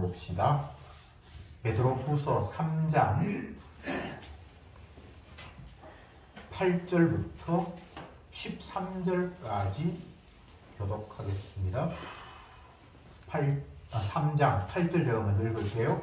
봅시다. 베드로후서 3장 8절부터 13절까지 교독하겠습니다. 3장 8절 제가 먼저 읽을게요.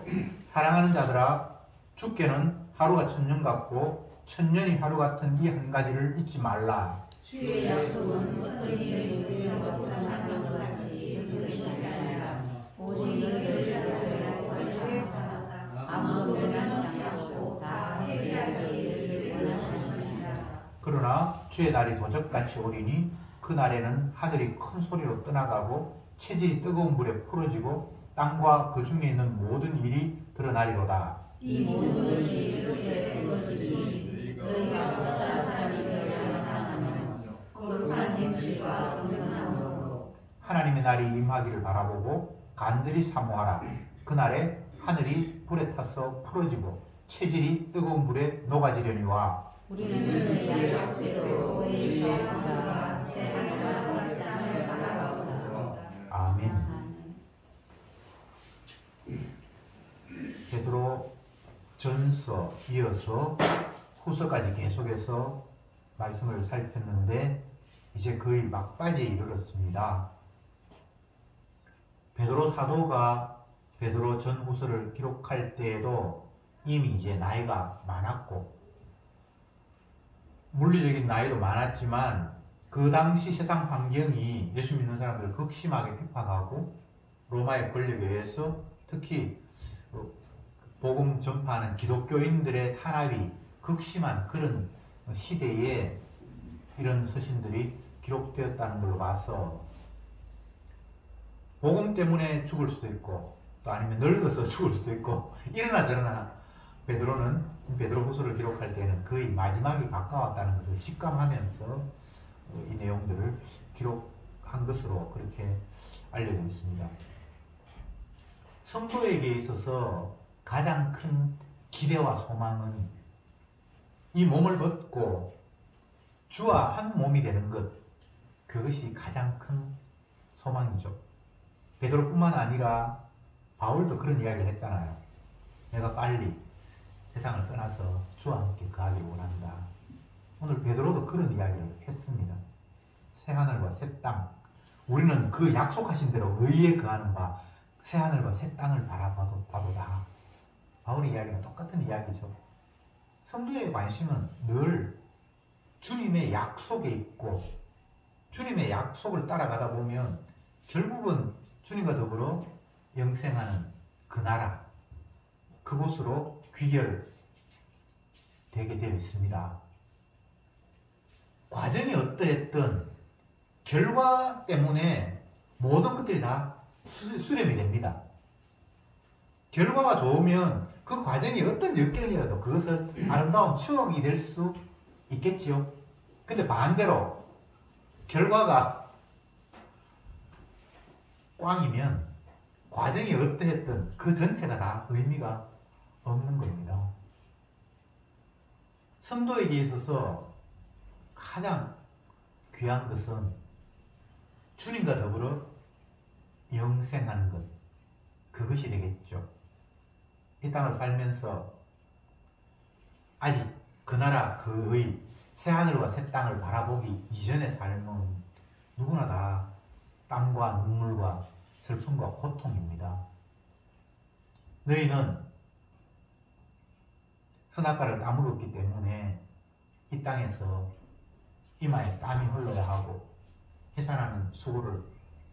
사랑하는 자들아, 주께는 하루가 천년 같고 천년이 하루 같은 이 한 가지를 잊지 말라. 주의 약속은 어떤 이의 의뢰가 보상하는 것 같이 그것이 아니라 오직 너희를 위하여 벌사하사 아무도 멸망치 않고 다 회개하게 이르기를 원하시는 것이라. 그러나 주의 날이 도적같이 오리니 그 날에는 하늘이 큰 소리로 떠나가고 체질이 뜨거운 물에 풀어지고 땅과 그 중에 있는 모든 일이 드러나리로다. 이 모든 것이 그때 이루어지니 너희가 어떤 사람이 되어야 하나며 거룩한 행실과 경건함으로 하나님의 날이 임하기를 바라보고 간절히 사모하라. 그날에 하늘이 불에 타서 풀어지고 체질이 뜨거운 물에 녹아지려니와. 우리는 너의 약속대로 너희 떠나가 새 하늘과 새 땅을 바라보다. 아멘. 베드로 전서 이어서 후서까지 계속해서 말씀을 살폈는데 이제 거의 막바지에 이르렀습니다. 베드로 사도가 베드로 전 후서를 기록할 때에도 이미 이제 나이가 많았고 물리적인 나이도 많았지만 그 당시 세상 환경이 예수 믿는 사람들을 극심하게 핍박하고 로마의 권력에 의해서 특히 복음 전파하는 기독교인들의 탄압이 극심한 그런 시대에 이런 서신들이 기록되었다는 걸로 봐서 복음 때문에 죽을 수도 있고 또 아니면 늙어서 죽을 수도 있고 이러나 저러나 베드로는 베드로후서를 기록할 때는 거의 마지막이 가까웠다는 것을 직감하면서 이 내용들을 기록한 것으로 그렇게 알려져 있습니다. 성도에게 있어서 가장 큰 기대와 소망은 이 몸을 벗고 주와 한 몸이 되는 것, 그것이 가장 큰 소망이죠. 베드로뿐만 아니라 바울도 그런 이야기를 했잖아요. 내가 빨리 세상을 떠나서 주와 함께 거하기 원한다. 오늘 베드로도 그런 이야기를 했습니다. 새하늘과 새 땅, 우리는 그 약속하신 대로 의에 거하는 바 새하늘과 새 땅을 바라봐도다. 바울의 이야기는 똑같은 이야기죠. 성도의 관심은 늘 주님의 약속에 있고 주님의 약속을 따라가다 보면 결국은 주님과 더불어 영생하는 그 나라, 그곳으로 귀결되게 되어 있습니다. 과정이 어떠했든 결과 때문에 모든 것들이 다 수렴이 됩니다. 결과가 좋으면 그 과정이 어떤 역경이라도 그것은 아름다운 추억이 될 수 있겠지요. 근데 반대로 결과가 꽝이면 과정이 어떠했든 그 전체가 다 의미가 없는 겁니다. 성도에게 있어서 가장 귀한 것은 주님과 더불어 영생하는 것, 그것이 되겠죠. 이 땅을 살면서 아직 그 나라 그의 새하늘과 새 땅을 바라보기 이전의 삶은 누구나 다 땀과 눈물과 슬픔과 고통입니다. 너희는 선악과를 따먹었기 때문에 이 땅에서 이마에 땀이 흘러야 하고 해산하는 수고를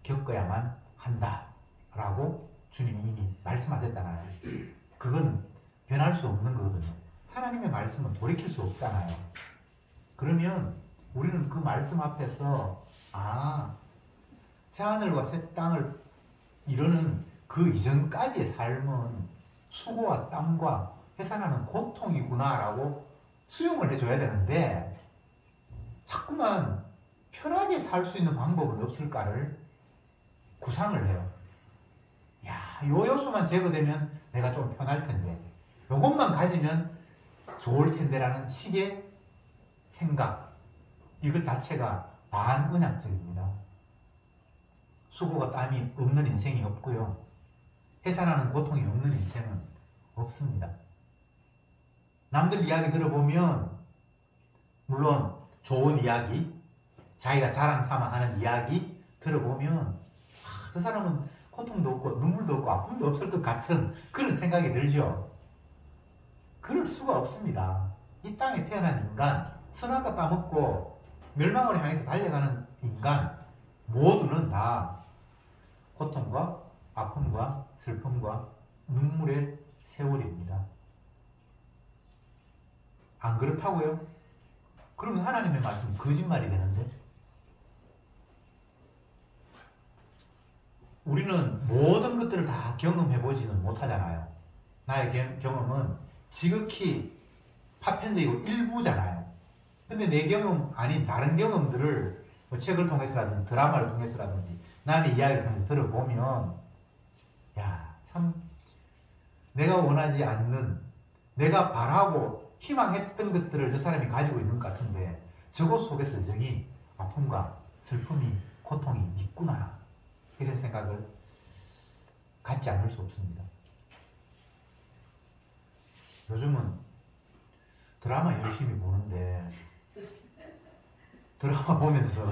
겪어야만 한다 라고 주님이 이미 말씀하셨잖아요. 그건 변할 수 없는 거거든요. 하나님의 말씀은 돌이킬 수 없잖아요. 그러면 우리는 그 말씀 앞에서 새하늘과 새 땅을 이루는 그 이전까지의 삶은 수고와 땀과 해산하는 고통이구나 라고 수용을 해줘야 되는데 자꾸만 편하게 살 수 있는 방법은 없을까를 구상을 해요. 요 요소만 제거되면 내가 좀 편할 텐데 요것만 가지면 좋을 텐데라는 식의 생각, 이것 자체가 반은약적입니다. 수고가 땀이 없는 인생이 없고요. 해산하는 고통이 없는 인생은 없습니다. 남들 이야기 들어보면 물론 좋은 이야기, 자기가 자랑 삼아 하는 이야기 들어보면 저 사람은 고통도 없고 눈물도 없고 아픔도 없을 것 같은 그런 생각이 들죠. 그럴 수가 없습니다. 이 땅에 태어난 인간, 선악과 따먹고 멸망을 향해서 달려가는 인간 모두는 다 고통과 아픔과 슬픔과 눈물의 세월입니다. 안 그렇다고요? 그러면 하나님의 말씀은 거짓말이 되는데, 우리는 모든 것들을 다 경험해보지는 못하잖아요. 나의 경험은 지극히 파편적이고 일부잖아요. 근데 내 경험 아닌 다른 경험들을 뭐 책을 통해서라든지 드라마를 통해서라든지 남의 이야기를 통해서 들어보면 야, 참 내가 원하지 않는, 내가 바라고 희망했던 것들을 저 사람이 가지고 있는 것 같은데 저것 속에서 여전히 아픔과 슬픔이, 고통이 있구나, 이런 생각을 갖지 않을 수 없습니다. 요즘은 드라마 열심히 보는데 드라마 보면서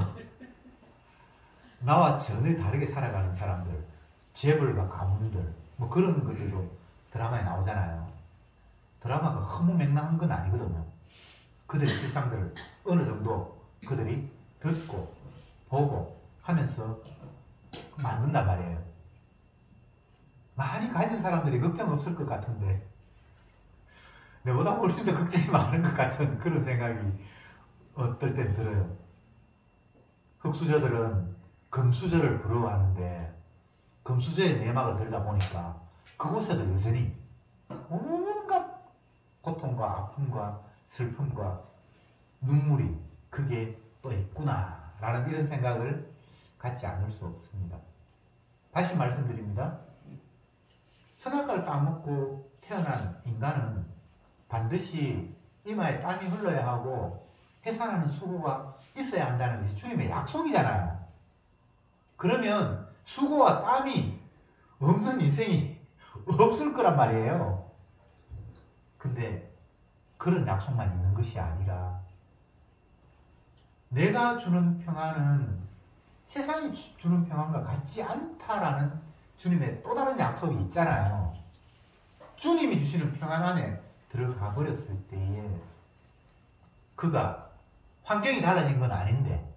나와 전혀 다르게 살아가는 사람들, 재벌과 가문들, 뭐 그런 것들도 드라마에 나오잖아요. 드라마가 허무맹랑한 건 아니거든요. 그들의 실상들을 어느 정도 그들이 듣고 보고 하면서 만든단 말이에요. 많이 가진 사람들이 걱정 없을 것 같은데 내보다 훨씬 더 걱정이 많은 것 같은 그런 생각이 어떨 땐 들어요. 흑수저들은 금수저를 부러워하는데 금수저의 내막을 들다 보니까 그곳에도 여전히 온갖 고통과 아픔과 슬픔과 눈물이 그게 또 있구나 라는 이런 생각을 갖지 않을 수 없습니다. 다시 말씀드립니다. 선악과를 따먹고 태어난 인간은 반드시 이마에 땀이 흘러야 하고 해산하는 수고가 있어야 한다는 것이 주님의 약속이잖아요. 그러면 수고와 땀이 없는 인생이 없을 거란 말이에요. 근데 그런 약속만 있는 것이 아니라 내가 주는 평안은 세상이 주는 평안과 같지 않다라는 주님의 또 다른 약속이 있잖아요. 주님이 주시는 평안 안에 들어가 버렸을 때에 그가 환경이 달라진 건 아닌데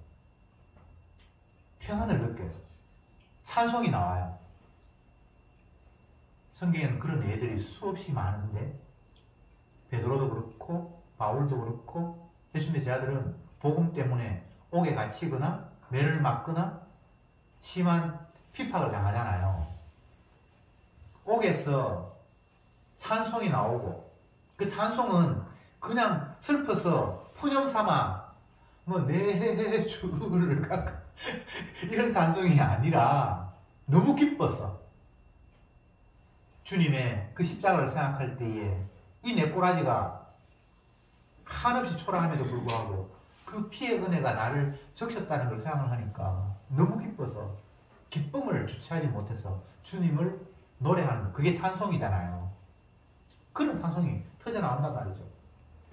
평안을 느껴요. 찬송이 나와요. 성경에는 그런 예들이 수없이 많은데 베드로도 그렇고 바울도 그렇고 예수님의 제자들은 복음 때문에 옥에 갇히거나 매를 맞거나 심한 핍박을 당하잖아요. 옥에서 찬송이 나오고 그 찬송은 그냥 슬퍼서 푸념 삼아 뭐 내 주를 이런 찬송이 아니라 너무 기뻤어. 주님의 그 십자가를 생각할 때에 이 내 꼬라지가 한없이 초라함에도 불구하고 그 피의 은혜가 나를 적셨다는 걸 생각을 하니까 너무 기뻐서 기쁨을 주체하지 못해서 주님을 노래하는, 그게 찬송이잖아요. 그런 찬송이 터져 나온단 말이죠.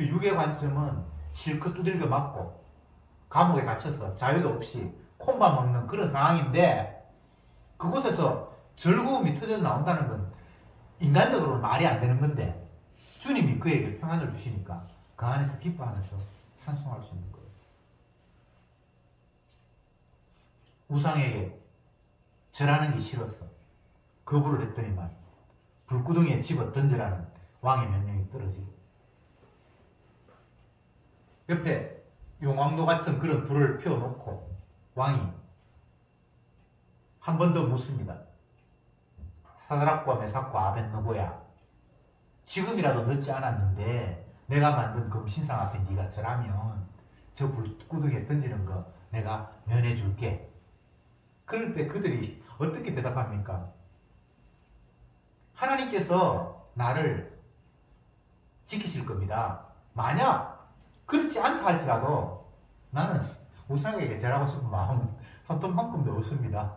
육의 관점은 실컷 두들겨 맞고 감옥에 갇혀서 자유도 없이 콩밥 먹는 그런 상황인데 그곳에서 즐거움이 터져 나온다는 건 인간적으로는 말이 안 되는 건데 주님이 그에게 평안을 주시니까 그 안에서 기뻐하면서 찬송할 수 있는 거예요. 우상에게 절하는 게 싫었어. 거부를 했더니만 불구덩이에 집어 던져라는 왕의 명령이 떨어지고 옆에 용왕도 같은 그런 불을 피워놓고 왕이 한 번 더 묻습니다. 사드락과 메삭과 아벳느고야, 지금이라도 늦지 않았는데 내가 만든 금신상 앞에 네가 절하면 저 불구덩이에 던지는 거 내가 면해줄게. 그럴 때 그들이 어떻게 대답합니까? 하나님께서 나를 지키실 겁니다. 만약 그렇지 않다 할지라도 나는 우상에게 절하고 싶은 마음은 손톱만큼도 없습니다.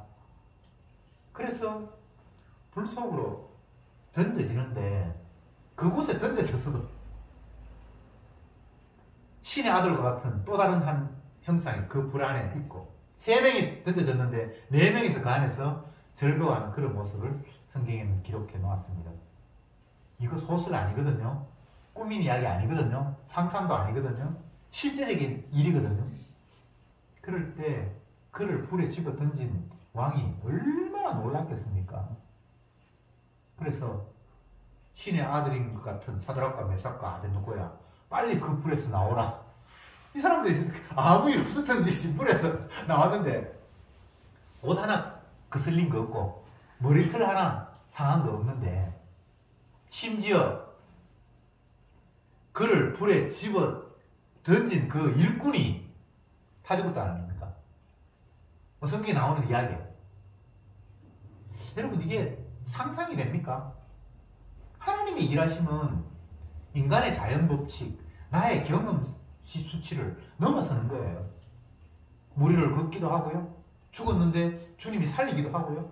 그래서 불 속으로 던져지는데 그곳에 던져졌어도 신의 아들과 같은 또 다른 한 형상이 그 불 안에 있고 3명이 던져졌는데 4명이서 그 안에서 즐거워하는 그런 모습을 성경에는 기록해 놓았습니다. 이거 소설 아니거든요. 꾸민 이야기 아니거든요. 상상도 아니거든요. 실제적인 일이거든요. 그럴 때 그를 불에 집어 던진 왕이 얼마나 놀랐겠습니까? 그래서 신의 아들인 것 같은 사드락과 메삭과 아벤노고야 빨리 그 불에서 나오라. 이 사람들이 아무 일 없었던 짓이 불에서 나왔는데 옷 하나 거슬린 거 없고 머리털 하나 상한 거 없는데 심지어 그를 불에 집어 던진 그 일꾼이 다 죽었다는 아닙니까? 성경에 나오는 이야기예요. 여러분 이게 상상이 됩니까? 하나님의 일하심은 인간의 자연법칙, 나의 경험 수치를 넘어서는 거예요. 무리를 걷기도 하고요. 죽었는데 주님이 살리기도 하고요.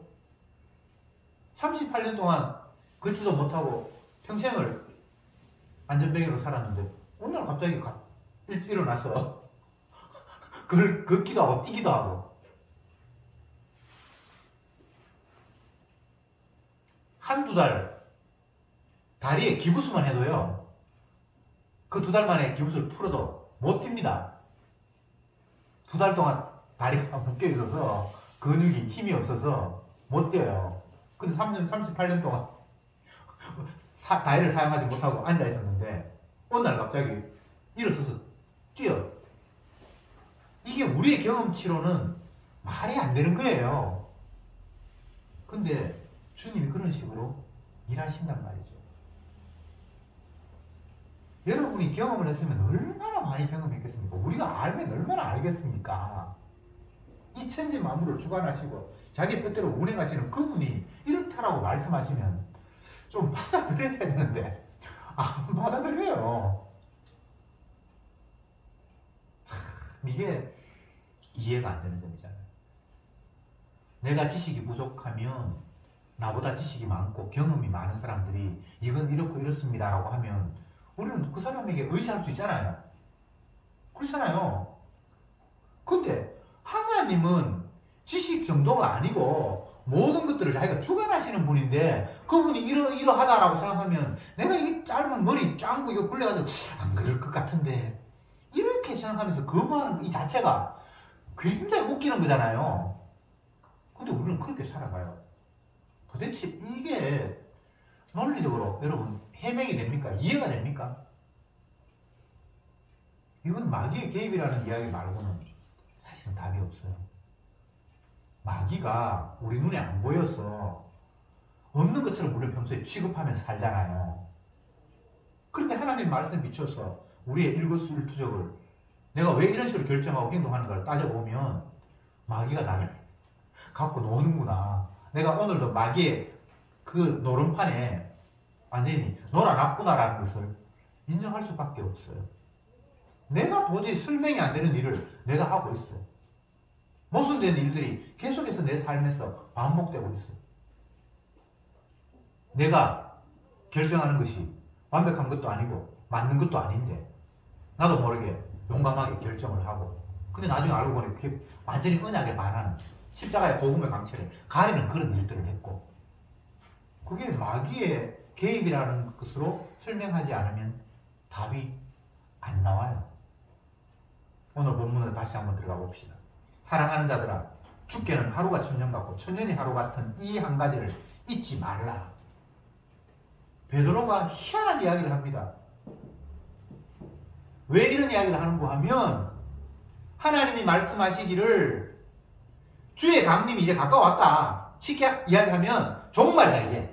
38년 동안 걷지도 못하고 평생을 안전뱅이로 살았는데 어느 날 갑자기 일어나서 그걸 걷기도 하고 뛰기도 하고 한두 달 다리에 기부스만 해도요. 그 2달 만에 기부스를 풀어도 못 뜁니다. 2달 동안 다리가 묶여 있어서 근육이 힘이 없어서 못 뛰어요. 근데 38년 동안 다리를 사용하지 못하고 앉아 있었는데 어느 날 갑자기 일어서서 뛰어. 이게 우리의 경험치로는 말이 안 되는 거예요. 근데 주님이 그런 식으로 일하신단 말이죠. 여러분이 경험을 했으면 얼마나 많이 경험했겠습니까? 우리가 알면 얼마나 알겠습니까? 이 천지 만물을 주관하시고 자기 뜻대로 운행하시는 그분이 이렇다라고 말씀하시면 좀 받아들여야 되는데 안 받아들여요. 참 이게 이해가 안 되는 점이잖아요. 내가 지식이 부족하면 나보다 지식이 많고 경험이 많은 사람들이 이건 이렇고 이렇습니다 라고 하면 우리는 그 사람에게 의지할 수 있잖아요. 그렇잖아요. 근데 하나님은 지식 정도가 아니고 모든 것들을 자기가 주관하시는 분인데 그분이 이러하다라고 생각하면 내가 이 짧은 머리 짱구 이거 굴려가지고 안 그럴 것 같은데 이렇게 생각하면서 거부하는 이 자체가 굉장히 웃기는 거잖아요. 근데 우리는 그렇게 살아가요. 도대체 이게 논리적으로 여러분 해명이 됩니까? 이해가 됩니까? 이건 마귀의 개입이라는 이야기 말고는 사실은 답이 없어요. 마귀가 우리 눈에 안 보여서 없는 것처럼 우리를 평소에 취급하면서 살잖아요. 그런데 하나님 말씀에 비춰서 우리의 일거수일투족을 내가 왜 이런 식으로 결정하고 행동하는가를 따져보면 마귀가 나를 갖고 노는구나. 내가 오늘도 마귀의 그 노름판에 완전히 놀아놨구나라는 것을 인정할 수밖에 없어요. 내가 도저히 설명이 안 되는 일을 내가 하고 있어요. 모순된 일들이 계속해서 내 삶에서 반복되고 있어요. 내가 결정하는 것이 완벽한 것도 아니고 맞는 것도 아닌데 나도 모르게 용감하게 결정을 하고 근데 나중에 알고 보니 그게 완전히 언약에 반하는 십자가의 복음의 강체를 가리는 그런 일들을 했고 그게 마귀의 개입이라는 것으로 설명하지 않으면 답이 안 나와요. 오늘 본문으로 다시 한번 들어가 봅시다. 사랑하는 자들아 주께는 하루가 천년 같고 천년이 하루 같은 이 한 가지를 잊지 말라. 베드로가 희한한 이야기를 합니다. 왜 이런 이야기를 하는가 하면 하나님이 말씀하시기를 주의 강림이 이제 가까웠다. 쉽게 이야기하면 종말이다.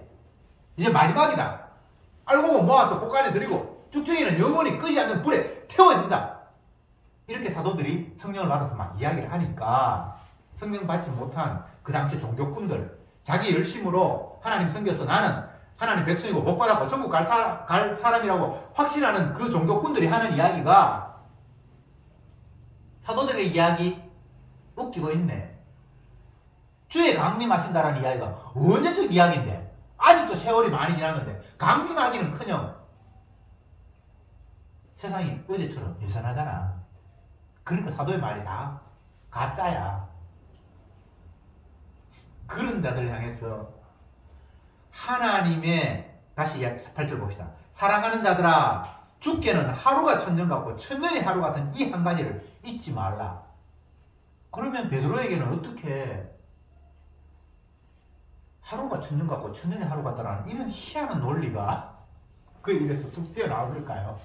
이제 마지막이다. 알고 보면 모아서 곳간에 들이고 쭉정이는 영원히 끄지 않는 불에 태워진다. 이렇게 사도들이 성령을 받아서 막 이야기를 하니까 성령 받지 못한 그 당시 종교꾼들 자기 열심으로 하나님 섬겨서 나는 하나님 백성이고 복받았고 천국 갈 사람이라고 확신하는 그 종교꾼들이 하는 이야기가 사도들의 이야기 웃기고 있네. 주의 강림하신다라는 이야기가 언제적 이야기인데 아직도 세월이 많이 지났는데 강림하기는커녕 세상이 어제처럼 여전하잖아. 그러니까 사도의 말이 다 가짜야. 그런 자들을 향해서 하나님의, 다시 8절 봅시다. 사랑하는 자들아, 주께는 하루가 천년 같고 천년이 하루 같은 이 한 가지를 잊지 말라. 그러면 베드로에게는 어떻게 하루가 천년 같고 천년이 하루 같다라는 이런 희한한 논리가 그 입에서 툭 튀어나왔을까요?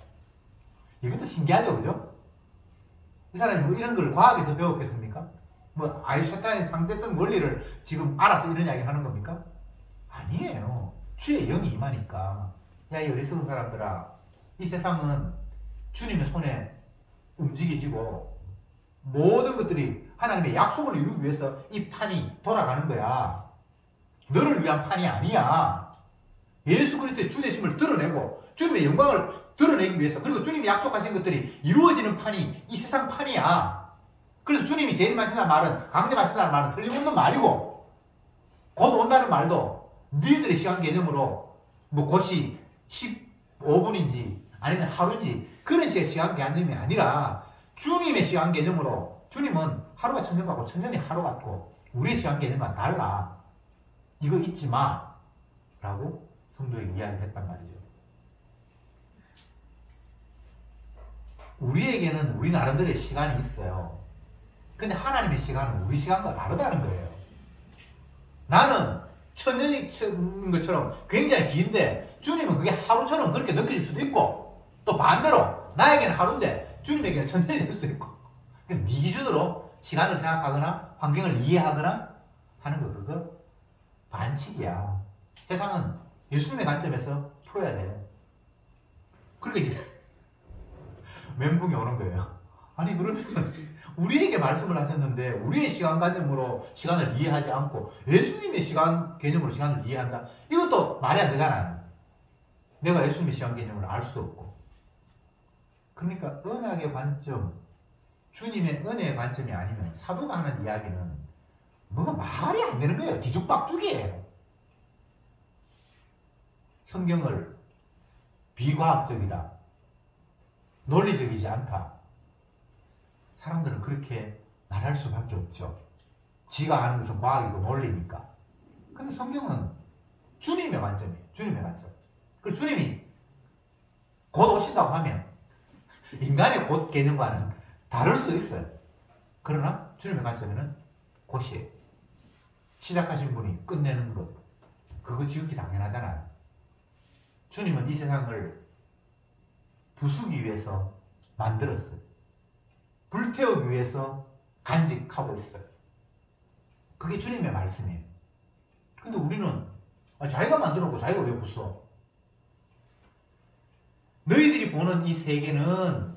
이것도 신기하죠, 그죠? 이 사람이 뭐 이런 걸 과학에서 배웠겠습니까? 뭐 아인슈타인의 상대성 원리를 지금 알아서 이런 이야기 하는 겁니까? 아니에요. 주의 영이 임하니까. 야, 이 어리석은 사람들아, 이 세상은 주님의 손에 움직여지고 모든 것들이 하나님의 약속을 이루기 위해서 이 판이 돌아가는 거야. 너를 위한 판이 아니야. 예수 그리스도의 주 되심을 드러내고 주님의 영광을 드러내기 위해서, 그리고 주님이 약속하신 것들이 이루어지는 판이 이 세상 판이야. 그래서 주님이 재림하신다는 말은, 강림하신다는 말은 틀림없는 말이고, 곧 온다는 말도 너희들의 시간 개념으로 뭐 곧이 15분인지 아니면 하루인지 그런 식의 시간 개념이 아니라 주님의 시간 개념으로, 주님은 하루가 천년 같고 천년이 하루 같고 우리의 시간 개념과 달라. 이거 잊지 마 라고 성도에게 이야기를 했단 말이죠. 우리에게는 우리 나름대로의 시간이 있어요. 근데 하나님의 시간은 우리 시간과 다르다는 거예요. 나는 천년이 것처럼 굉장히 긴데 주님은 그게 하루처럼 그렇게 느껴질 수도 있고, 또 반대로 나에게는 하루인데 주님에게는 천년이 될 수도 있고, 네 기준으로 시간을 생각하거나 환경을 이해하거나 하는 거, 그거 반칙이야. 세상은 예수님의 관점에서 풀어야 돼요. 그러니까 이제 멘붕이 오는 거예요. 아니 그러면 우리에게 말씀을 하셨는데 우리의 시간관념으로 시간을 이해하지 않고 예수님의 시간 개념으로 시간을 이해한다? 이것도 말이 안 되잖아요. 내가 예수님의 시간 개념을 알 수도 없고. 그러니까 언약의 관점, 주님의 은혜의 관점이 아니면 사도가 하는 이야기는 뭐가 말이 안 되는 거예요. 뒤죽박죽이에요. 성경을 비과학적이다, 논리적이지 않다, 사람들은 그렇게 말할 수밖에 없죠. 지가 하는 것은 과학이고 논리니까. 근데 성경은 주님의 관점이에요. 주님의 관점. 그리고 주님이 곧 오신다고 하면 인간의 곧 개념과는 다를 수 있어요. 그러나 주님의 관점에는 곧이에요. 시작하신 분이 끝내는 것, 그거 지극히 당연하잖아요. 주님은 이 세상을 부수기 위해서 만들었어요. 불태우기 위해서 간직하고 있어요. 그게 주님의 말씀이에요. 근데 우리는 자기가 만들었고 자기가 왜 부숴? 너희들이 보는 이 세계는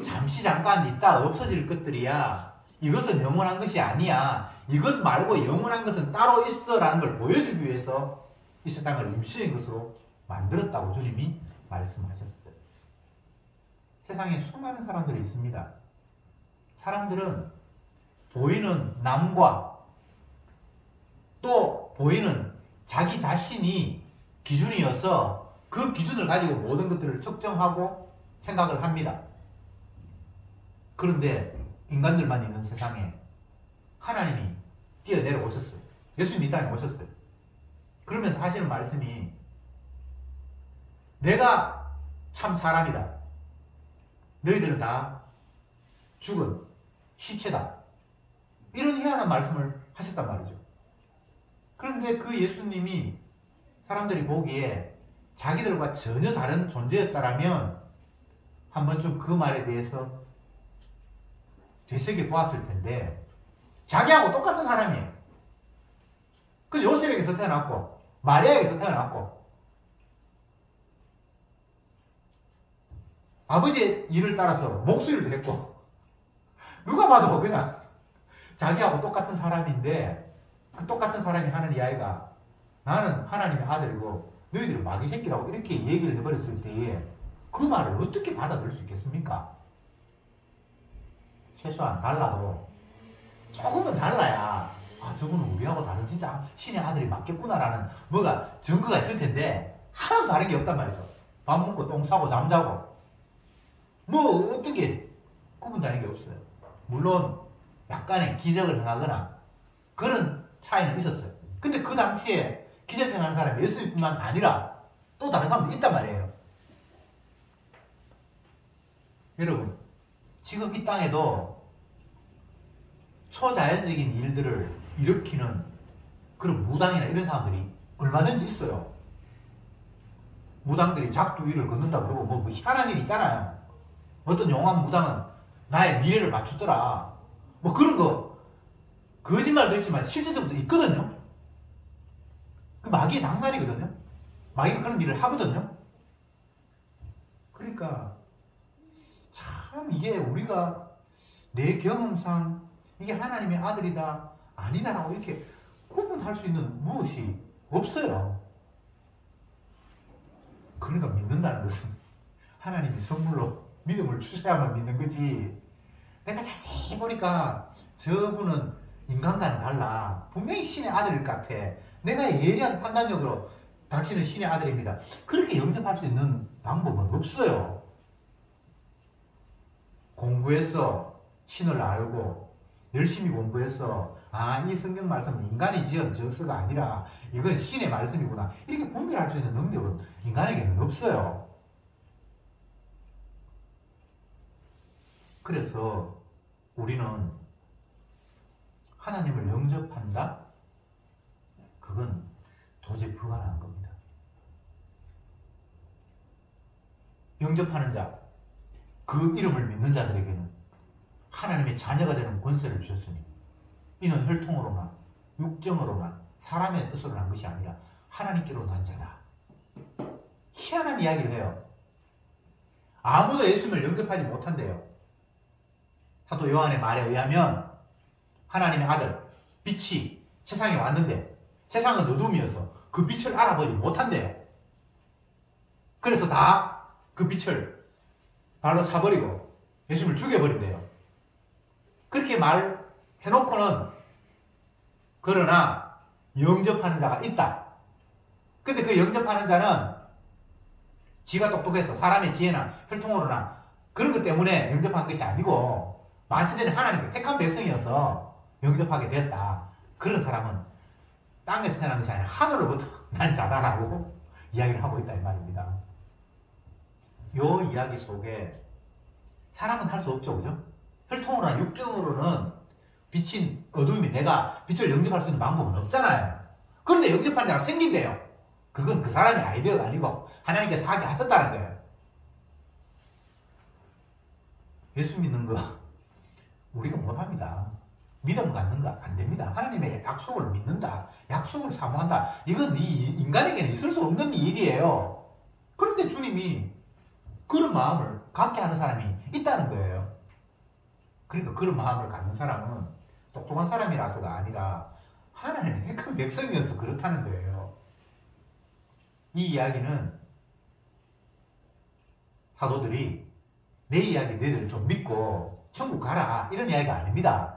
잠시 잠깐 있다 없어질 것들이야. 이것은 영원한 것이 아니야. 이것 말고 영원한 것은 따로 있어 라는 걸 보여주기 위해서 이 세상을 임시의 것으로 만들었다고 주님이 말씀하셨어요. 세상에 수많은 사람들이 있습니다. 사람들은 보이는 남과 또 보이는 자기 자신이 기준이어서 그 기준을 가지고 모든 것들을 측정하고 생각을 합니다. 그런데 인간들만 있는 세상에 하나님이 뛰어내려오셨어요. 예수님이 이 땅에 오셨어요. 그러면서 하시는 말씀이 내가 참 사람이다. 너희들은 다 죽은 시체다. 이런 희한한 말씀을 하셨단 말이죠. 그런데 그 예수님이 사람들이 보기에 자기들과 전혀 다른 존재였다라면 한 번쯤 그 말에 대해서 되새겨 보았을 텐데 자기하고 똑같은 사람이에요. 근데 요셉에게서 태어났고 마리아에게서 태어났고 아버지의 일을 따라서 목수일도 했고 누가 봐도 그냥 자기하고 똑같은 사람인데 그 똑같은 사람이 하는 이야기가 나는 하나님의 아들이고 너희들은 마귀 새끼라고 이렇게 얘기를 해버렸을 때에 그 말을 어떻게 받아들일 수 있겠습니까? 최소한 달라도 조금은 달라야 아, 저분은 우리하고 다른 진짜 신의 아들이 맞겠구나라는 뭐가 증거가 있을 텐데 하나도 다른 게 없단 말이죠. 밥 먹고 똥 싸고 잠자고 뭐 어떻게 구분되는 게 없어요. 물론 약간의 기적을 행하거나 그런 차이는 있었어요. 근데 그 당시에 기적 행하는 사람이 예수님뿐만 아니라 또 다른 사람도 있단 말이에요. 여러분, 지금 이 땅에도 초자연적인 일들을 일으키는 그런 무당이나 이런 사람들이 얼마든지 있어요. 무당들이 작두 위를 걷는다 그러고 뭐 희한한 일 있잖아요. 어떤 용한 무당은 나의 미래를 맞추더라. 뭐 그런 거 거짓말도 있지만 실제적으로 있거든요. 그 마귀의 장난이거든요. 마귀가 그런 일을 하거든요. 그러니까 참 이게 우리가 내 경험상 이게 하나님의 아들이다 아니다라고 이렇게 구분할 수 있는 무엇이 없어요. 그러니까 믿는다는 것은 하나님이 선물로 믿음을 주셔야만 믿는 거지. 내가 자세히 보니까 저분은 인간과는 달라. 분명히 신의 아들일 것 같아. 내가 예리한 판단력으로 당신은 신의 아들입니다. 그렇게 영접할 수 있는 방법은 없어요. 공부해서 신을 알고 열심히 공부해서 아, 이 성경 말씀은 인간이 지은 저서가 아니라 이건 신의 말씀이구나 이렇게 분별할 수 있는 능력은 인간에게는 없어요. 그래서 우리는 하나님을 영접한다? 그건 도저히 불가능한 겁니다. 영접하는 자, 그 이름을 믿는 자들에게는 하나님의 자녀가 되는 권세를 주셨으니 이는 혈통으로나 육정으로나 사람의 뜻으로 난 것이 아니라 하나님께로 난 자다. 희한한 이야기를 해요. 아무도 예수님을 영접하지 못한대요. 사도 요한의 말에 의하면 하나님의 아들 빛이 세상에 왔는데 세상은 어둠이어서 그 빛을 알아보지 못한대요. 그래서 다 그 빛을 발로 차버리고 예수님을 죽여버린대요. 그렇게 말해놓고는 그러나 영접하는 자가 있다. 근데 그 영접하는 자는 지가 똑똑해서 사람의 지혜나 혈통으로나 그런 것 때문에 영접한 것이 아니고 만세전에 하나님께 택한 백성이어서 영접하게 됐다. 그런 사람은 땅에서 태어난 것이 아니라 하늘로부터 난 자다라고 이야기를 하고 있다 이 말입니다. 요 이야기 속에 사람은 할 수 없죠, 그죠? 혈통으로나 육정으로는 빛인 어둠이 내가 빛을 영접할 수 있는 방법은 없잖아요. 그런데 영접하는 자가 생긴대요. 그건 그 사람의 아이디어가 아니고 하나님께서 하게 하셨다는 거예요. 예수 믿는 거 우리가 못합니다. 믿음 갖는 거 안 됩니다. 하나님의 약속을 믿는다. 약속을 사모한다. 이건 이 인간에게는 있을 수 없는 일이에요. 그런데 주님이 그런 마음을 갖게 하는 사람이 있다는 거예요. 그러니까 그런 마음을 갖는 사람은 똑똑한 사람이라서가 아니라 하나님의 택한 백성이어서 그렇다는 거예요. 이 이야기는 사도들이 내 이야기 너희들 좀 믿고 천국 가라 이런 이야기가 아닙니다.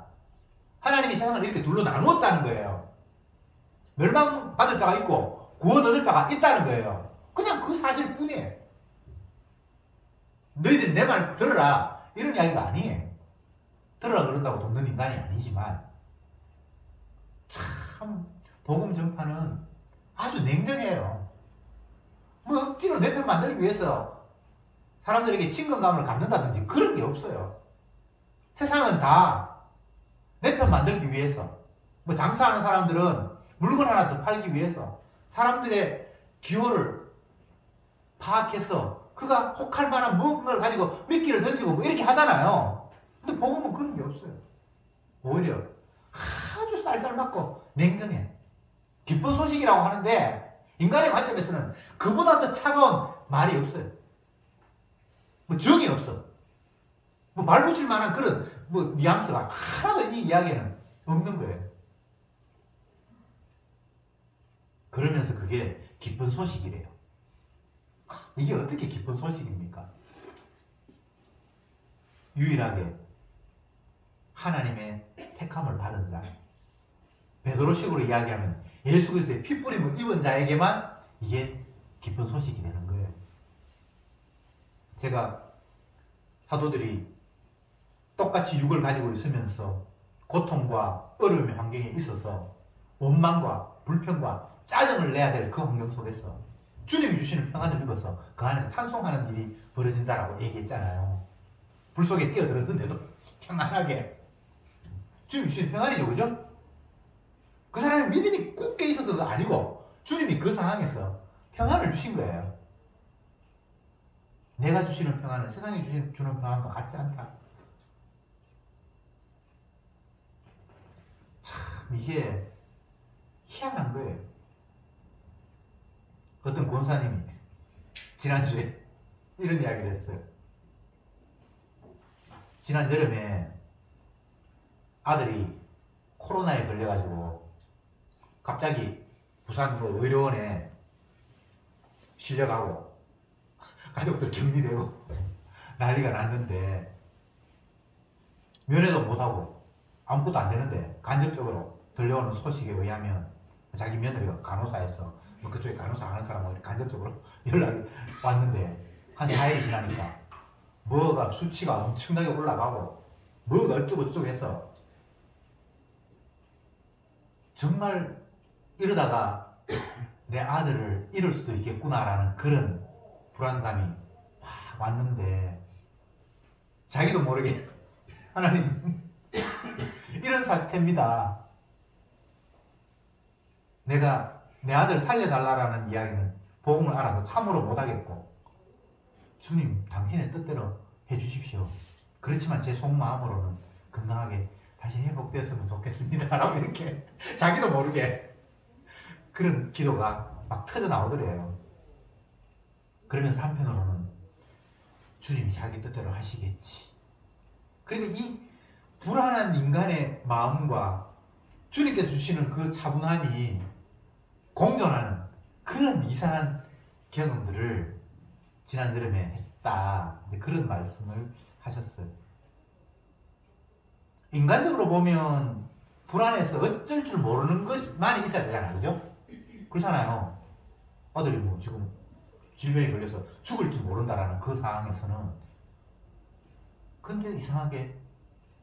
하나님이 세상을 이렇게 둘로 나누었다는 거예요. 멸망받을 자가 있고 구원 얻을 자가 있다는 거예요. 그냥 그 사실뿐이에요. 너희들 내 말 들어라 이런 이야기가 아니에요. 들으라 그런다고 듣는 인간이 아니지만 참 복음 전파는 아주 냉정해요. 뭐 억지로 내 편 만들기 위해서 사람들에게 친근감을 갖는다든지 그런 게 없어요. 세상은 다 내 편 만들기 위해서 뭐 장사하는 사람들은 물건 하나 더 팔기 위해서 사람들의 기호를 파악해서 그가 혹할 만한 무언가를 가지고 미끼를 던지고 뭐 이렇게 하잖아요. 근데 복음은 그런 게 없어요. 오히려 아주 쌀쌀맞고 냉정해. 기쁜 소식이라고 하는데 인간의 관점에서는 그보다 더 차가운 말이 없어요. 뭐 정이 없어. 뭐 말 붙일 만한 그런 뭐 뉘앙스가 하나도 이 이야기에는 없는 거예요. 그러면서 그게 기쁜 소식이래요. 이게 어떻게 기쁜 소식입니까? 유일하게 하나님의 택함을 받은 자, 베드로식으로 이야기하면 예수 그리스도의 핏뿌림을 입은 자에게만 이게 기쁜 소식이 되는 거예요. 제가 사도들이 똑같이 육을 가지고 있으면서 고통과 어려움의 환경에 있어서 원망과 불평과 짜증을 내야 될 그 환경 속에서 주님이 주시는 평안을 입어서 그 안에서 찬송하는 일이 벌어진다라고 얘기했잖아요. 불 속에 뛰어들었는데도 평안하게 주님이 주시는 평안이죠, 그죠? 그 사람의 믿음이 굳게 있어서가 아니고 주님이 그 상황에서 평안을 주신 거예요. 내가 주시는 평안은 세상이 주는 평안과 같지 않다. 참 이게 희한한 거예요. 어떤 권사님이 지난주에 이런 이야기를 했어요. 지난 여름에 아들이 코로나에 걸려가지고 갑자기 부산 그 의료원에 실려가고 가족들 격리되고 난리가 났는데 면회도 못하고 아무것도 안 되는데 간접적으로 들려오는 소식에 의하면 자기 며느리가 간호사에서 뭐 그쪽에 간호사 하는 사람하고 간접적으로 연락이 왔는데 한 4일이 지나니까 뭐가 수치가 엄청나게 올라가고 뭐가 어쩌고 해서 정말 이러다가 내 아들을 잃을 수도 있겠구나라는 그런 불안감이 막 왔는데 자기도 모르게 하나님 이런 사태입니다. 내가 내 아들 살려달라는 이야기는 복음을 알아서 참으로 못하겠고 주님 당신의 뜻대로 해주십시오. 그렇지만 제 속마음으로는 건강하게 다시 회복되었으면 좋겠습니다 라고 이렇게 자기도 모르게 그런 기도가 막 터져 나오더래요. 그러면서 한편으로는 주님이 자기 뜻대로 하시겠지. 그러니까 이 불안한 인간의 마음과 주님께서 주시는 그 차분함이 공존하는 그런 이상한 경험들을 지난 여름에 했다. 이제 그런 말씀을 하셨어요. 인간적으로 보면 불안해서 어쩔 줄 모르는 것만이 있어야 되잖아요. 그죠? 그렇잖아요. 아들이 뭐 지금 질병에 걸려서 죽을지 모른다라는 그 상황에서는 근데 이상하게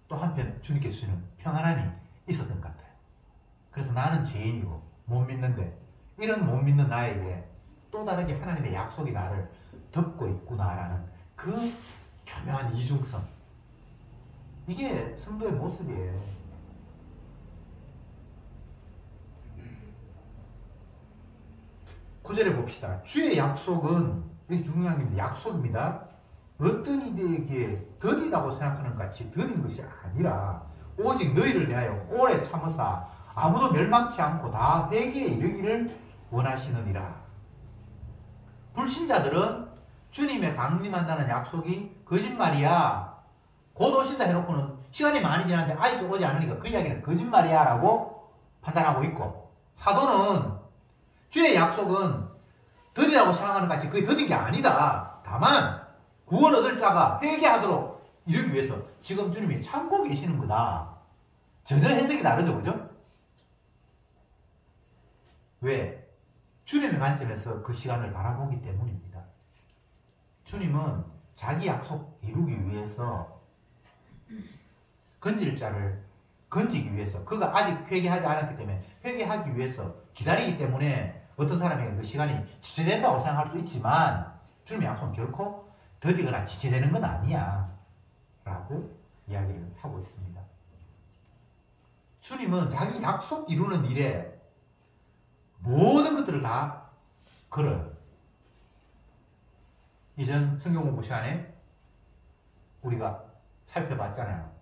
또 한편 주님께서 주시는 평안함이 있었던 것 같아요. 그래서 나는 죄인이고 못 믿는데 이런 못 믿는 나에게 또 다르게 하나님의 약속이 나를 덮고 있구나라는 그 교묘한 이중성, 이게 성도의 모습이에요. 구절에 봅시다. 주의 약속은, 이게 중요한 게 약속입니다. 어떤 이들에게 더디다고 생각하는 같이 더딘 것이 아니라 오직 너희를 대하여 오래 참으사 아무도 멸망치 않고 다 회개에 이르기를 원하시느니라. 불신자들은 주님의 강림한다는 약속이 거짓말이야, 곧 오신다 해놓고는 시간이 많이 지났는데 아직도 오지 않으니까 그 이야기는 거짓말이야 라고 판단하고 있고, 사도는 주의 약속은 더디다고 생각하는 같이 그게 더딘 게 아니다, 다만 구원 얻을 자가 회개하도록 이르기 위해서 지금 주님이 참고 계시는 거다. 전혀 해석이 다르죠, 그죠? 왜? 주님의 관점에서 그 시간을 바라보기 때문입니다. 주님은 자기 약속 이루기 위해서 건질 자를 건지기 위해서, 그가 아직 회개하지 않았기 때문에 회개하기 위해서 기다리기 때문에 어떤 사람에게 그 시간이 지체된다고 생각할 수 있지만 주님의 약속은 결코 더디거나 지체되는 건 아니야 라고 이야기를 하고 있습니다. 주님은 자기 약속 이루는 일에 모든 것들을 다 걸어요. 이전 성경 공부 시간에 우리가 살펴봤잖아요.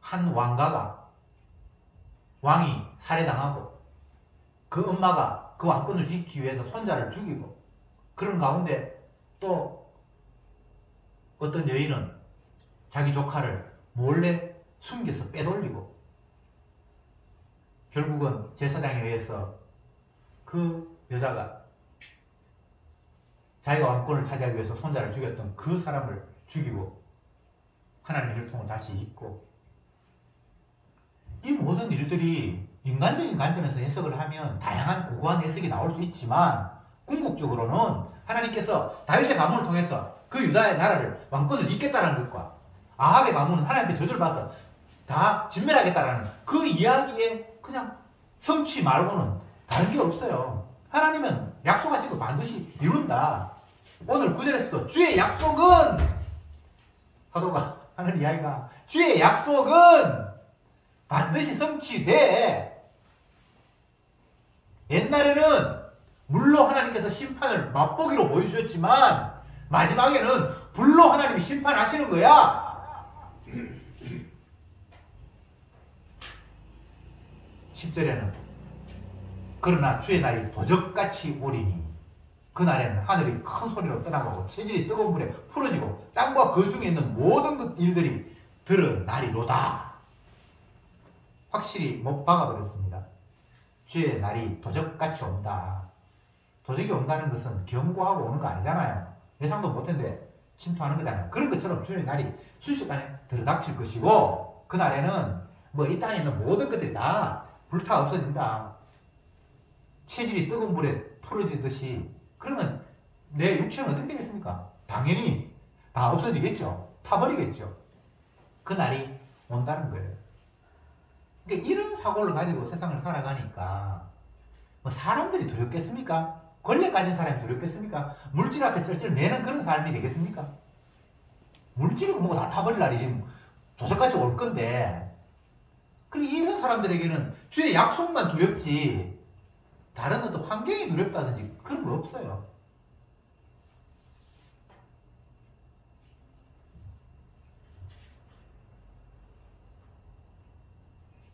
한 왕가가, 왕이 살해당하고 그 엄마가 그 왕권을 지키기 위해서 손자를 죽이고, 그런 가운데 또 어떤 여인은 자기 조카를 몰래 숨겨서 빼돌리고 결국은 제사장에 의해서 그 여자가 자기가 왕권을 차지하기 위해서 손자를 죽였던 그 사람을 죽이고 하나님의 혈통을 다시 잇고, 이 모든 일들이 인간적인 관점에서 해석을 하면 다양한 고고한 해석이 나올 수 있지만 궁극적으로는 하나님께서 다윗의 가문을 통해서 그 유다의 나라를 왕권을 잇겠다라는 것과 아합의 가문은 하나님의 저주를 받아서 다 진멸하겠다라는 그 이야기에 그냥 성취 말고는 다른 게 없어요. 하나님은 약속하신 거 반드시 이룬다. 오늘 9절에서도 주의 약속은 사도가 하는 이야기가 주의 약속은 반드시 성취돼. 옛날에는 물로 하나님께서 심판을 맛보기로 보여주셨지만 마지막에는 불로 하나님이 심판하시는 거야. 10절에는 그러나 주의 날이 도적같이 오리니 그날에는 하늘이 큰 소리로 떠나가고 체질이 뜨거운 불에 풀어지고 땅과 그 중에 있는 모든 일들이 드러나리로다. 확실히 못 박아버렸습니다. 주의 날이 도적같이 온다. 도적이 온다는 것은 경고하고 오는 거 아니잖아요. 예상도 못했는데 침투하는 거잖아요. 그런 것처럼 주의 날이 순식간에 들어닥칠 것이고 그날에는 뭐 이 땅에 있는 모든 것들이 다 불타 없어진다. 체질이 뜨거운 불에 풀어지듯이. 그러면 내 육체는 어떻게 되겠습니까? 당연히 다 없어지겠죠. 타버리겠죠. 그날이 온다는 거예요. 그러니까 이런 사고를 가지고 세상을 살아가니까 뭐 사람들이 두렵겠습니까? 권력 가진 사람이 두렵겠습니까? 물질 앞에 쩔쩔 매는 그런 삶이 되겠습니까? 물질이고 뭐고 다 타버릴 날이 지금 조석같이 올 건데 그리고 이런 사람들에게는 주의 약속만 두렵지 다른 어떤 환경이 두렵다든지 그런 거 없어요.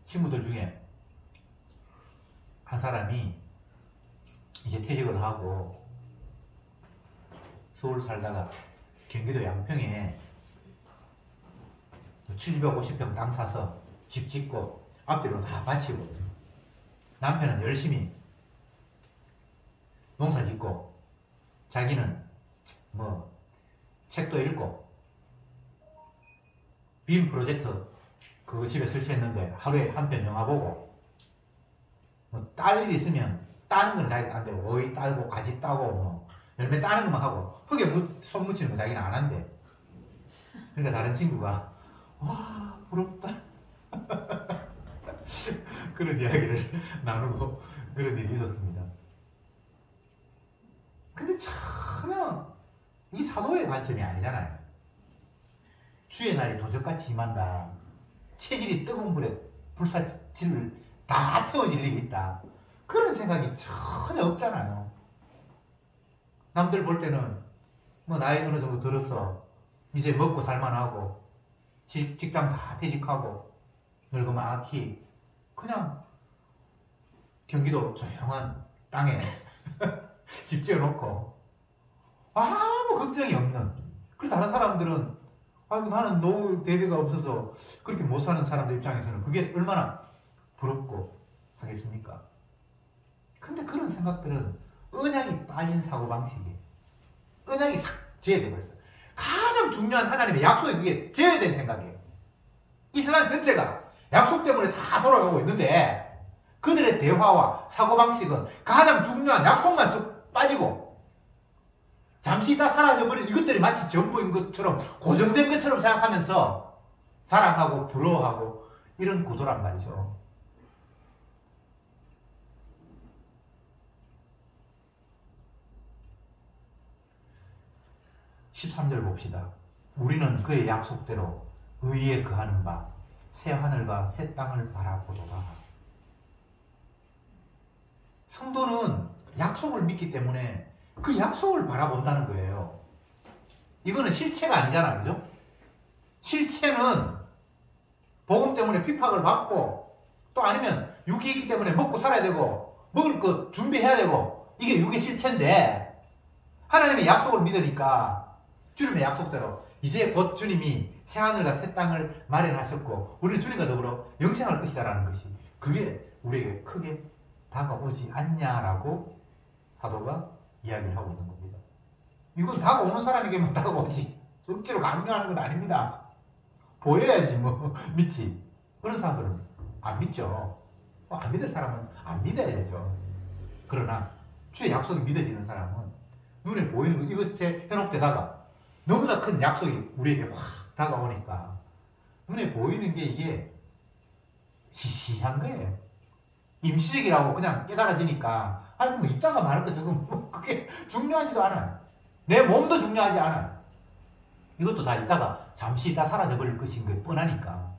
친구들 중에 한 사람이 이제 퇴직을 하고 서울 살다가 경기도 양평에 750평 땅 사서 집 짓고 앞뒤로 다 바치고 남편은 열심히 농사 짓고 자기는 뭐 책도 읽고 빔 프로젝트 그거 집에 설치했는데 하루에 한 편 영화 보고 뭐 딸 일 있으면 따는 건 자기가 안 되고 오이 따고 가지 따고 뭐 열매 따는 것만 하고 흙에 손 묻히는 거 자기는 안 한대. 그러니까 다른 친구가 와 부럽다 그런 이야기를 나누고 그런 일이 있었습니다. 근데 전혀 이 사도의 관점이 아니잖아요. 주의 날이 도적같이 임한다. 체질이 뜨거운 불에 불사질을 다 태워질 일이 있다. 그런 생각이 전혀 없잖아요. 남들 볼 때는 뭐 나이 어느 정도 들어서 이제 먹고 살만하고 직장 다 퇴직하고 늙어마키 그냥 경기도 조용한 땅에 집 지어놓고 아무 걱정이 없는. 그리고 다른 사람들은 아이고 나는 노후 대비가 없어서 그렇게 못 사는 사람들 입장에서는 그게 얼마나 부럽고 하겠습니까? 근데 그런 생각들은 언약이 빠진 사고방식이에요. 언약이 싹 제외되고 있어요. 가장 중요한 하나님의 약속이 그게 제외된 생각이에요. 이 세상 전체가 약속 때문에 다 돌아가고 있는데 그들의 대화와 사고방식은 가장 중요한 약속만 쏙 빠지고 잠시 있다 사라져버린 이것들이 마치 전부인 것처럼 고정된 것처럼 생각하면서 자랑하고 부러워하고 이런 구도란 말이죠. (13절) 봅시다. 우리는 그의 약속대로 의에 거하는 바 새 하늘과 새 땅을 바라보도다. 성도는 약속을 믿기 때문에 그 약속을 바라본다는 거예요. 이거는 실체가 아니잖아, 그죠? 실체는 복음 때문에 핍박을 받고 또 아니면 육이 있기 때문에 먹고 살아야 되고 먹을 거 준비해야 되고 이게 육의 실체인데 하나님의 약속을 믿으니까 주님의 약속대로 이제 곧 주님이 새하늘과 새 땅을 마련하셨고 우리는 주님과 더불어 영생할 것이다라는 것이 그게 우리에게 크게 다가오지 않냐라고 사도가 이야기를 하고 있는 겁니다. 이건 다가오는 사람에게만 다가오지 억지로 강요하는 건 아닙니다. 보여야지 뭐 믿지. 그런 사람들은 안 믿죠. 안 믿을 사람은 안 믿어야 되죠. 그러나 주의 약속이 믿어지는 사람은 눈에 보이는 거 이것에 현혹되다가 너무나 큰 약속이 우리에게 확 다가오니까 눈에 보이는 게 이게 시시한 거예요. 임시적이라고 그냥 깨달아지니까 아이고 뭐 이따가 말할 거 저건 뭐 그게 중요하지도 않아요. 내 몸도 중요하지 않아요. 이것도 다 이따가 잠시 있다 사라져버릴 것인 게 뻔하니까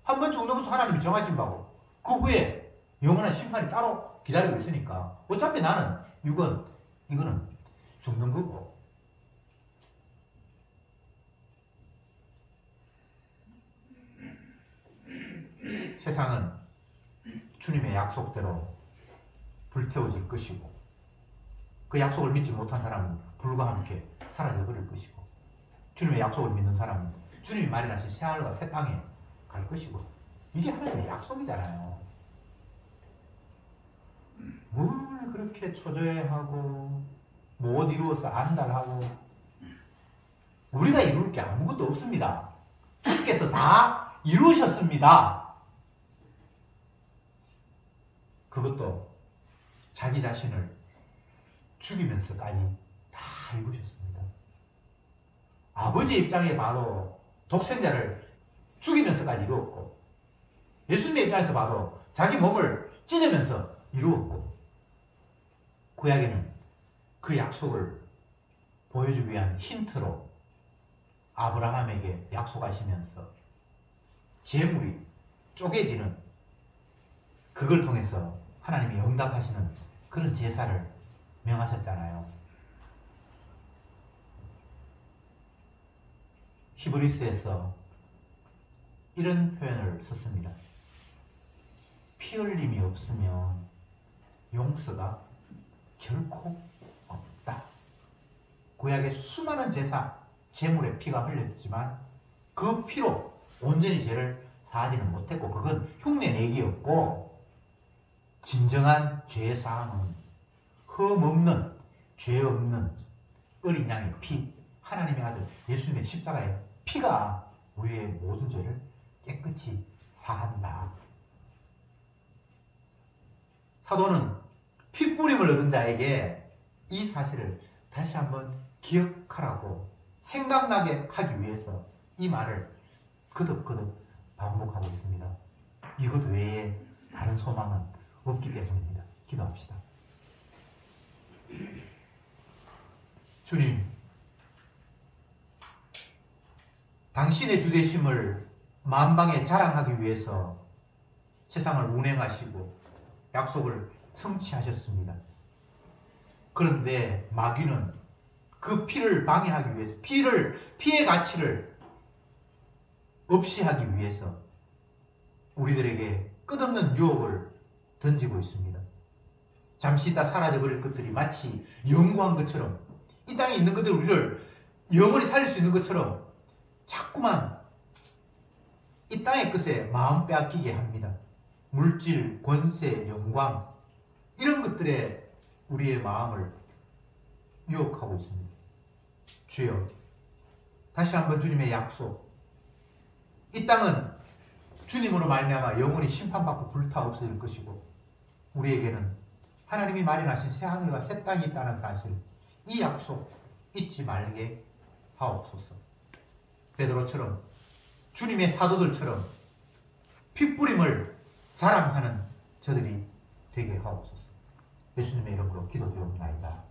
한 번 죽는 것도 하나님이 정하신 바고 그 후에 영원한 심판이 따로 기다리고 있으니까 어차피 나는 이거는 죽는 거고. 세상은 주님의 약속대로 불태워질 것이고 그 약속을 믿지 못한 사람은 불과 함께 사라져버릴 것이고 주님의 약속을 믿는 사람은 주님이 마련하신 새하늘과 새 땅에 갈 것이고 이게 하나님의 약속이잖아요. 뭘 그렇게 초조해하고 못 이루어서 안달하고 우리가 이룰 게 아무것도 없습니다. 주께서 다 이루셨습니다. 그것도 자기 자신을 죽이면서까지 다 이루셨습니다. 아버지 입장에 봐도 독생자를 죽이면서까지 이루었고 예수님의 입장에서 봐도 자기 몸을 찢으면서 이루었고 구약에는 그 약속을 보여주기 위한 힌트로 아브라함에게 약속하시면서 재물이 쪼개지는 그걸 통해서 하나님이 응답하시는 그런 제사를 명하셨잖아요. 히브리스에서 이런 표현을 썼습니다. 피 흘림이 없으면 용서가 결코 없다. 구약의 수많은 제사, 제물의 피가 흘렸지만 그 피로 온전히 죄를 사하지는 못했고 그건 흉내내기였고 진정한 죄 사함은 흠없는 죄 없는 어린 양의 피, 하나님의 아들 예수님의 십자가의 피가 우리의 모든 죄를 깨끗이 사한다. 사도는 핏부림을 얻은 자에게 이 사실을 다시 한번 기억하라고 생각나게 하기 위해서 이 말을 거듭거듭 반복하고 있습니다. 이것 외에 다른 소망은 없기 때문입니다. 기도합시다. 주님, 당신의 주되심을 만방에 자랑하기 위해서 세상을 운행하시고 약속을 성취하셨습니다. 그런데 마귀는 그 피를 방해하기 위해서 피의 가치를 없이 하기 위해서 우리들에게 끝없는 유혹을 던지고 있습니다. 잠시 있다 사라져버릴 것들이 마치 영구한 것처럼 이 땅에 있는 것들 우리를 영원히 살릴 수 있는 것처럼 자꾸만 이 땅의 것에 마음 빼앗기게 합니다. 물질, 권세, 영광 이런 것들에 우리의 마음을 유혹하고 있습니다. 주여, 다시 한번 주님의 약속, 이 땅은 주님으로 말미암아 영원히 심판받고 불타 없어질 것이고 우리에게는 하나님이 마련하신 새 하늘과 새 땅이 있다는 사실, 이 약속 잊지 말게 하옵소서. 베드로처럼 주님의 사도들처럼 핏부림을 자랑하는 저들이 되게 하옵소서. 예수님의 이름으로 기도드립니다.